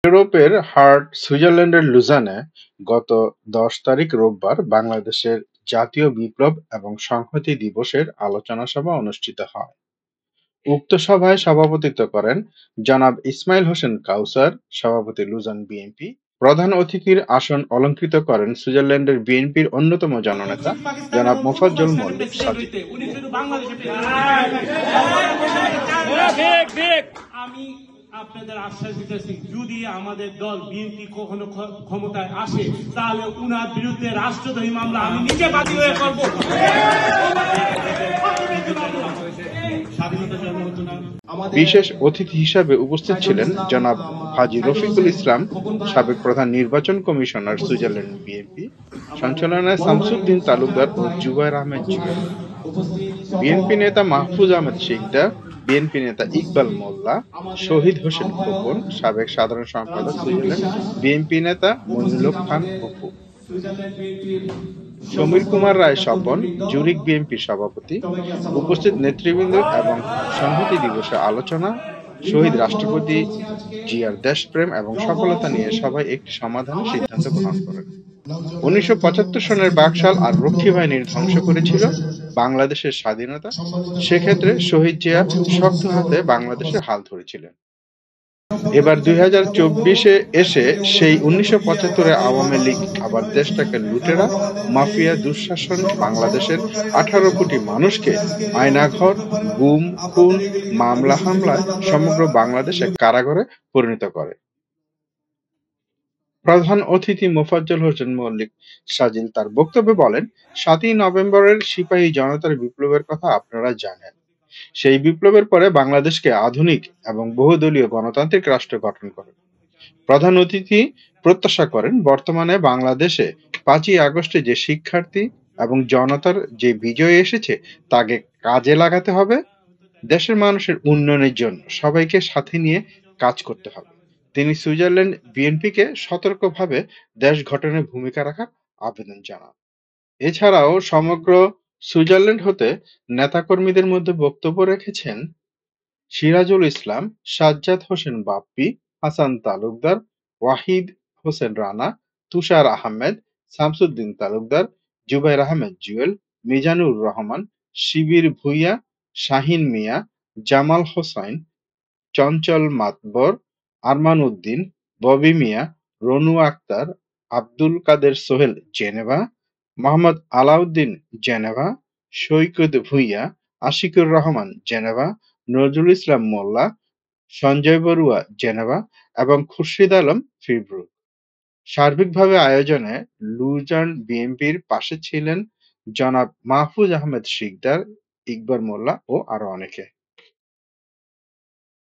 ইউরোপের হার্ট সুইজারল্যান্ডের লুজানে গত ১০ তারিখ রোববার বাংলাদেশের জাতীয় বিপ্লব এবং সংহতি দিবসের আলোচনা সভা অনুষ্ঠিত হয়। উক্ত সভায় সভাপতিত্ব করেন জনাব ইসমাইল হোসেন কাউসার, সভাপতি লুজান বিএনপি। প্রধান অতিথির আসন অলংকৃত করেন সুইজারল্যান্ডের বিএনপির অন্যতম জননেতা জনাব মোফাজ্জল মল্লিক সাজিদ। আমি আপনাদের আশ্বাস দিতেছি, যদি আমাদের দল বিএনপি কখনো ক্ষমতায় আসে তাহলে উনার বিরুদ্ধে রাষ্ট্রদ্রোহী মামলা আমি নিজে বাদী হয়ে করবো। বিশেষ অতিথি হিসাবে উপস্থিত ছিলেন জনাব হাজী রফিকুল ইসলাম, সাবেক প্রধান নির্বাচন কমিশনার সুইজারল্যান্ড বিএনপি, সঞ্চালনায় শামসুদ্দিন তালুকদার ও জুবায়ের আহমেদ জুয়েল, বিএনপি নেতা মাহফুজ আহমেদ শিকদার, বিএনপি নেতা ইকবাল মোল্লা, শহীদ হোসেন খোকন, সাবেক সাধারণ সম্পাদক সুইজারল্যান্ড বিএনপি নেতা মনিরুল হক খান অপু, সমীর কুমার রায় স্বপন, জুরিক বিএনপির সভাপতি। উপস্থিত নেতৃবৃন্দ এবং সংহতি দিবসে আলোচনা, শহীদ রাষ্ট্রপতি জিয়ার দেশপ্রেম এবং সফলতা নিয়ে সবাই একটি সমাধানের সিদ্ধান্ত গ্রহণ করেন। ১৯৭৫ সনের বাকশাল আর রক্ষী বাহিনীর ধ্বংস করেছিল বাংলাদেশের স্বাধীনতা। সেক্ষেত্রে শহীদ জিয়া শক্ত হাতে বাংলাদেশের হাল ধরেছিলেন। এবার ২০২৪-এ এসে সেই ১৯৭৫-এ আওয়ামী লীগ আবার দেশটাকে লুটেরা, মাফিয়া, দুঃশাসন বাংলাদেশের ১৮ কোটি মানুষকে আয়নাঘর, গুম, খুন, মামলা হামলায় সমগ্র বাংলাদেশ এক কারাগারে পরিণত করে। প্রধান অতিথি মোফাজ্জল হোসেন মল্লিক সাজিল তার বক্তব্যে বলেন, ৭ই নভেম্বরের সিপাহী জনতার বিপ্লবের কথা আপনারা জানেন। সেই বিপ্লবের পরে বাংলাদেশকে আধুনিক এবং বহুদলীয় গণতান্ত্রিক রাষ্ট্র গঠন করে। প্রধান অতিথি প্রত্যাশা করেন বর্তমানে বাংলাদেশে ৫ই আগস্টে যে শিক্ষার্থী এবং জনতার যে বিজয় এসেছে তাকে কাজে লাগাতে হবে। দেশের মানুষের উন্নয়নের জন্য সবাইকে সাথে নিয়ে কাজ করতে হবে। তিনি সুইজারল্যান্ড বিএনপিকে সতর্কভাবে দেশ গঠনে ভূমিকা রাখার আবেদন জানান। এছাড়াও সমগ্র সুইজারল্যান্ড হতে নেতাকর্মীদের মধ্যে বক্তব্য রেখেছেন সিরাজুল ইসলাম, সাজ্জাদ হোসেন বাপ্পি, হাসান তালুকদার, ওয়াহিদ হোসেন রানা, তুষার আহমেদ, শামসুদ্দিন তালুকদার, জুবায়ের আহমেদ জুয়েল, মিজানুর রহমান, শিবির ভূঁইয়া, শাহিন মিয়া, জামাল হোসাইন, চঞ্চল মাতবর, আরমান উদ্দিন, ববি মিয়া, রনু আক্তার, আব্দুল কাদের সোহেল জেনেভা, মোহাম্মদ আলাউদ্দিন জেনেভা, সৈকত ভূঁইয়া, আশিকুর রহমান জেনেভা, নজরুল ইসলাম মোল্লা, সঞ্জয় বড়ুয়া জেনেভা এবং খুরশিদ আলম ফিরব্রুক। সার্বিকভাবে আয়োজনে লুজান বিএনপির পাশে ছিলেন জনাব মাহফুজ আহমেদ শিকদার, ইকবাল মোল্লা ও আরো অনেকে।